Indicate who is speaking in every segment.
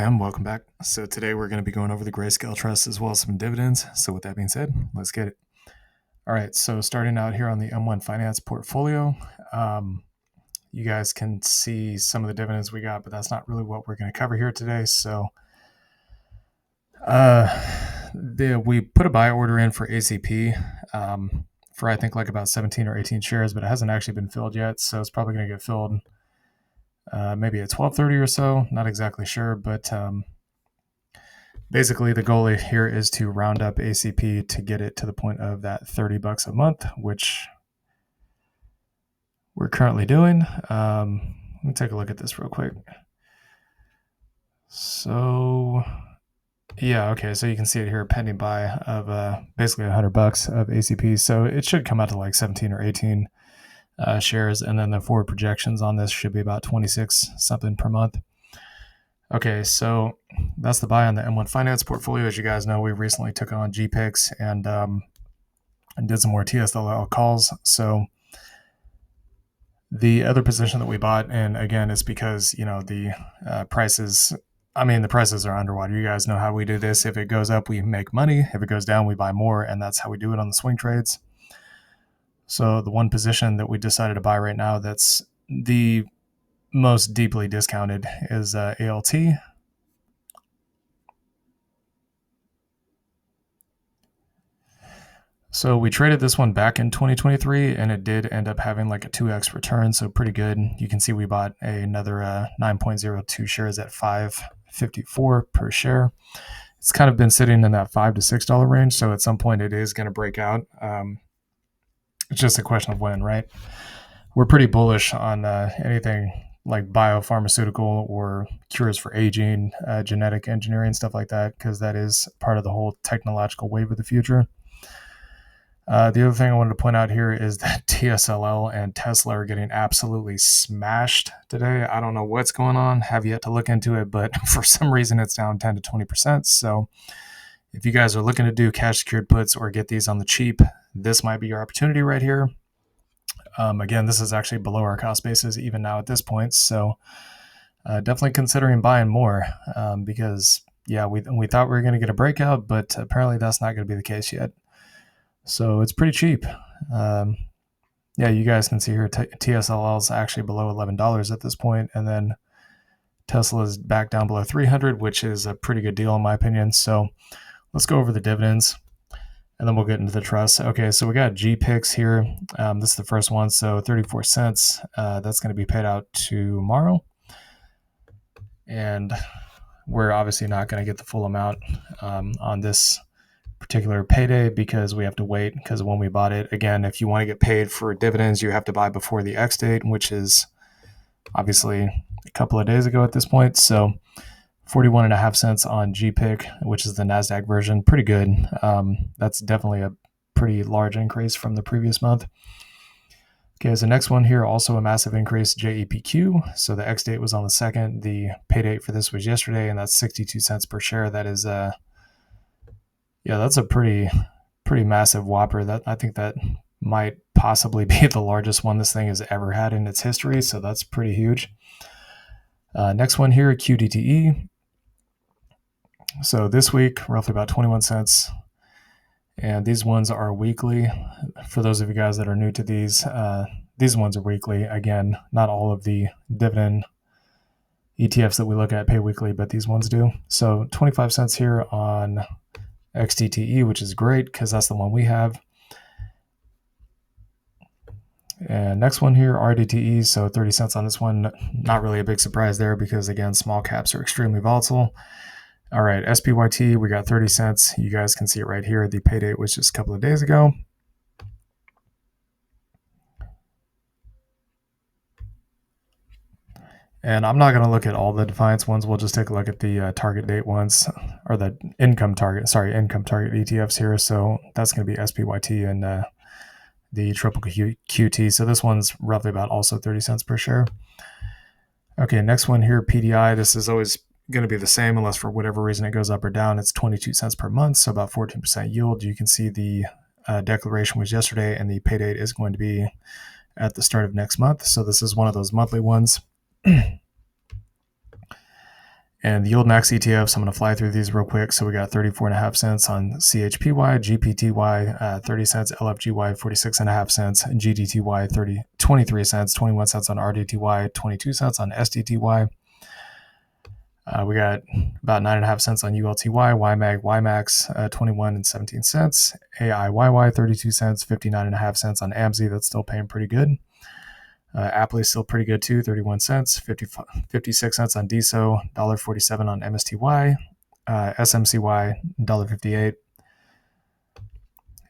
Speaker 1: fam, welcome back. So today we're going to be going over the Grayscale Trust as well as some dividends. So with that being said, let's get it. All right, so starting out here on the M1 Finance portfolio, you guys can see some of the dividends we got, but that's not really what we're going to cover here today. So we put a buy order in for ACP for I think like about 17 or 18 shares, but it hasn't actually been filled yet. So it's probably going to get filled maybe at 12:30 or so. Not exactly sure, but basically the goal here is to round up ACP to get it to the point of that $30 a month, which we're currently doing. Let me take a look at this real quick. So yeah, okay, so you can see it here, pending buy of basically $100 of ACP. So it should come out to like 17 or 18 shares, and then the forward projections on this should be about 26 something per month. Okay, so that's the buy on the M1 Finance portfolio. As you guys know, we recently took on GPIX and did some more TSLL calls. So the other position that we bought, and again, it's because the prices. The prices are underwater. You guys know how we do this. If it goes up, we make money. If it goes down, we buy more, and that's how we do it on the swing trades. So the one position that we decided to buy right now that's the most deeply discounted is ALT. So we traded this one back in 2023, and it did end up having like a 2x return, so pretty good. You can see we bought another 9.02 shares at $5.54 per share. It's kind of been sitting in that $5 to $6 range, so at some point it is going to break out. It's just a question of when, right? We're pretty bullish on anything like biopharmaceutical or cures for aging, genetic engineering, stuff like that, because that is part of the whole technological wave of the future. The other thing I wanted to point out here is that TSLL and Tesla are getting absolutely smashed today. I don't know what's going on. Have yet to look into it, but for some reason it's down 10 to 20%. So if you guys are looking to do cash secured puts or get these on the cheap, this might be your opportunity right here. Again, this is actually below our cost basis even now at this point. So definitely considering buying more because, yeah, we thought we were going to get a breakout, but apparently that's not going to be the case yet. So it's pretty cheap. Yeah, you guys can see here TSLL is actually below $11 at this point, and then Tesla is back down below 300, which is a pretty good deal in my opinion. So let's go over the dividends, and then we'll get into the trust. Okay, so we got GPIX here. This is the first one, so 34 cents. That's going to be paid out tomorrow, and we're obviously not going to get the full amount on this particular payday because we have to wait, because when we bought it, again, if you want to get paid for dividends, you have to buy before the X date, which is obviously a couple of days ago at this point. So 41.5 cents on GPIC, which is the NASDAQ version. Pretty good. That's definitely a pretty large increase from the previous month. Okay, so the next one here, also a massive increase, JEPQ. So the X date was on the 2nd. The pay date for this was yesterday, and that's 62 cents per share. That is yeah, that's a pretty massive whopper. That I think that might possibly be the largest one this thing has ever had in its history. So that's pretty huge. Next one here, QDTE. So this week, roughly about 21 cents. And these ones are weekly. For those of you guys that are new to these ones are weekly. Again, not all of the dividend ETFs that we look at pay weekly, but these ones do. So 25 cents here on XTTE, which is great because that's the one we have. And next one here, RDTE, so 30 cents on this one. Not really a big surprise there because, again, small caps are extremely volatile. All right, SPYT, we got 30 cents. You guys can see it right here. The pay date was just a couple of days ago. And I'm not going to look at all the Defiance ones. We'll just take a look at the target date ones, or the income target ETFs here. So that's going to be SPYT and the triple QT. So this one's roughly about also 30 cents per share. Okay, next one here, PDI. This is always going to be the same unless for whatever reason it goes up or down. It's 22 cents per month, so about 14% yield. You can see the declaration was yesterday, and the pay date is going to be at the start of next month. So this is one of those monthly ones. And the yield max ETFs, I'm going to fly through these real quick. So we got 34.5 cents on CHPY, GPTY, 30 cents, LFGY, 46.5 cents, GDTY, 23 cents, 21 cents on RDTY, 22 cents on SDTY. We got about 9.5 cents on ULTY, YMAG, YMAX, 21 and 17 cents, AIYY, 32 cents, 59.5 cents on AMZ. That's still paying pretty good. Apple is still pretty good too, 31 cents, 56 cents on DSO, $1.47 on MSTY, SMCY, $1.58,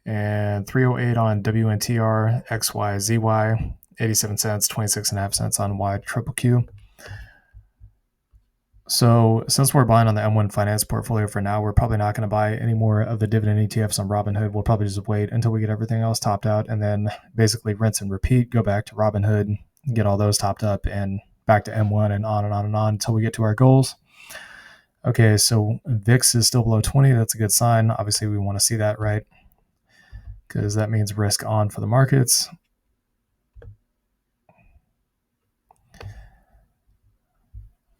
Speaker 1: and 308 on WNTR, XYZY, 87 cents, 26.5 cents on YQQ. So since we're buying on the M1 Finance portfolio for now, we're probably not going to buy any more of the dividend ETFs on Robinhood. We'll probably just wait until we get everything else topped out and then basically rinse and repeat, go back to Robinhood, get all those topped up and back to M1 and on and on and on until we get to our goals. Okay, so VIX is still below 20. That's a good sign. Obviously, we want to see that, right? Because that means risk on for the markets.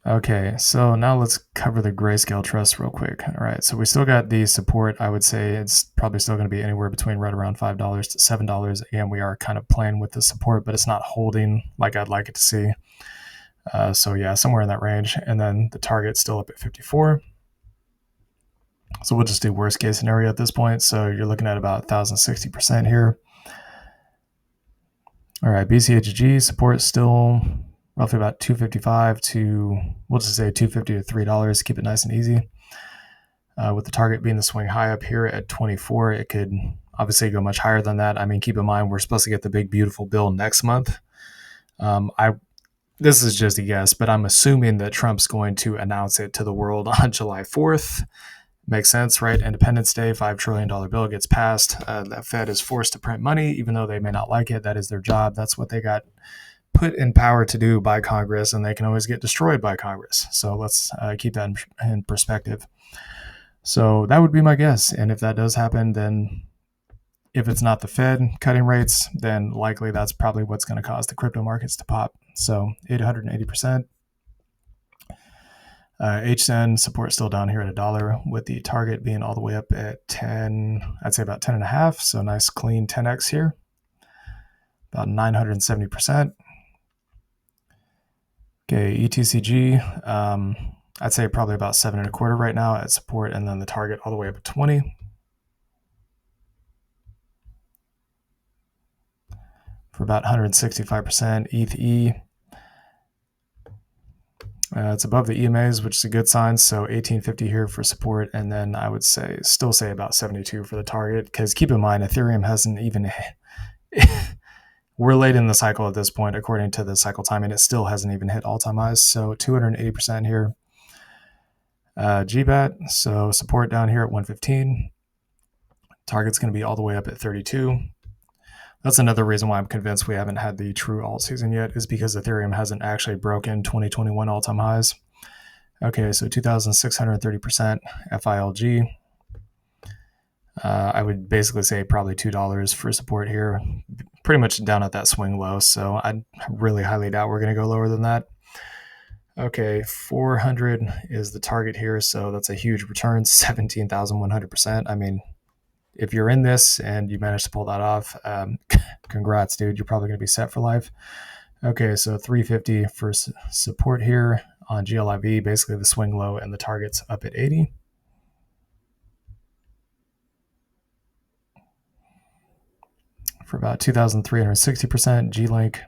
Speaker 1: Okay, so now let's cover the Grayscale Trust real quick. All right, so we still got the support. I would say it's probably still going to be anywhere between right around $5 to $7. Again, we are kind of playing with the support, but it's not holding like I'd like it to see. So yeah, somewhere in that range. And then the target's still up at 54. So we'll just do worst case scenario at this point. So you're looking at about 1,060% here. All right, BCHG support still roughly about $2.55 to, we'll just say $2.50 to $3. Keep it nice and easy. With the target being the swing high up here at 24, it could obviously go much higher than that. I mean, keep in mind, we're supposed to get the big, beautiful bill next month. This is just a guess, but I'm assuming that Trump's going to announce it to the world on July 4th. Makes sense, right? Independence Day, $5 trillion bill gets passed. The Fed is forced to print money, even though they may not like it. That is their job. That's what they got put in power to do by Congress, and they can always get destroyed by Congress. So let's keep that in perspective. So that would be my guess. And if that does happen, then if it's not the Fed cutting rates, then likely that's probably what's going to cause the crypto markets to pop. So 880%. HZEN support still down here at $1, with the target being all the way up at 10, I'd say about 10.5. So nice clean 10x here, about 970%. Okay, ETCG, I'd say probably about 7.25 right now at support, and then the target all the way up at 20. For about 165%. ETH. It's above the EMAs, which is a good sign. So 1850 here for support, and then I would still say about 72 for the target. Because keep in mind, Ethereum hasn't even we're late in the cycle at this point, according to the cycle time, and it still hasn't even hit all-time highs. So 280% here. GBAT, so support down here at 115. Target's going to be all the way up at 32. That's another reason why I'm convinced we haven't had the true alt season yet, is because Ethereum hasn't actually broken 2021 all-time highs. Okay, so 2,630% FILG. I would basically say probably $2 for support here. Pretty much down at that swing low, so I really highly doubt we're going to go lower than that. Okay, 400 is the target here, so that's a huge return, 17,100%. I mean, if you're in this and you manage to pull that off, congrats, dude. You're probably going to be set for life. Okay, so 350 for support here on GLIV, basically the swing low, and the target's up at 80. For about 2,360%. G-Link.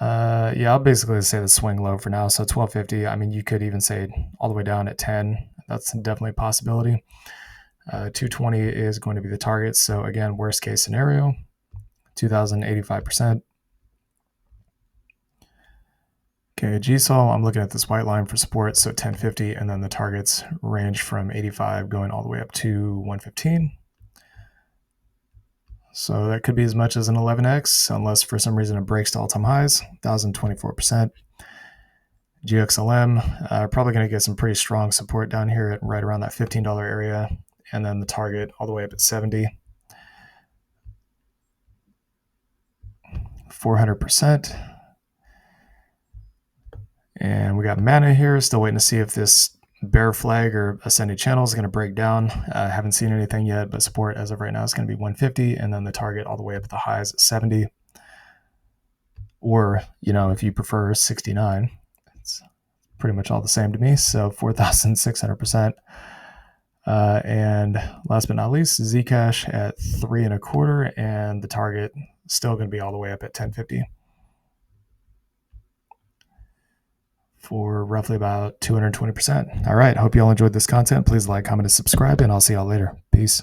Speaker 1: Yeah, I'll basically say the swing low for now. So 1250. I mean, you could even say all the way down at 10. That's definitely a possibility. 220 is going to be the target. So again, worst case scenario, 2,085%. Okay, GSOL, I'm looking at this white line for support, so 1050, and then the targets range from 85 going all the way up to 115. So that could be as much as an 11x, unless for some reason it breaks to all-time highs, 1,024%. GXLM, probably going to get some pretty strong support down here at right around that $15 area, and then the target all the way up at 70. 400%. And we got mana here. Still waiting to see if this bear flag or ascending channel is going to break down. Haven't seen anything yet, but support as of right now is going to be 150, and then the target all the way up at the highs at 70. Or, if you prefer 69, it's pretty much all the same to me. So 4,600%. And last but not least, Zcash at 3.25, and the target still going to be all the way up at 1050 for roughly about 220%. All right. Hope you all enjoyed this content. Please like, comment, and subscribe, and I'll see y'all later. Peace.